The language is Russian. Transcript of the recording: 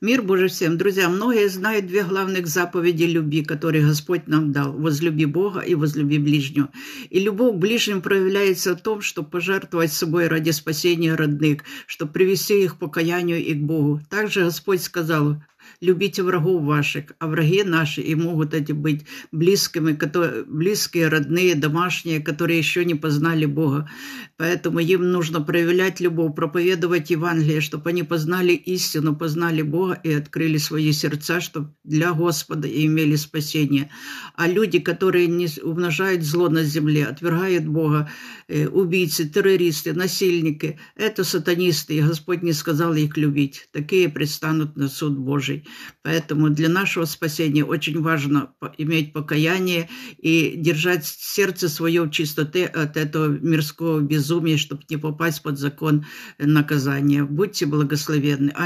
Мир Божий всем. Друзья, многие знают две главных заповеди любви, которые Господь нам дал. Возлюби Бога и возлюби ближнего. И любовь к ближним проявляется в том, чтобы пожертвовать собой ради спасения родных, чтобы привести их к покаянию и к Богу. Также Господь сказал: любите врагов ваших, а враги наши и могут эти быть близкими, близкие, родные, домашние, которые еще не познали Бога. Поэтому им нужно проявлять любовь, проповедовать Евангелие, чтобы они познали истину, познали Бога и открыли свои сердца, чтобы для Господа и имели спасение. А люди, которые не умножают зло на земле, отвергают Бога, убийцы, террористы, насильники, это сатанисты, и Господь не сказал их любить. Такие предстанут на суд Божий. Поэтому для нашего спасения очень важно иметь покаяние и держать сердце свое в чистоте от этого мирского безумия, чтобы не попасть под закон наказания. Будьте благословенны.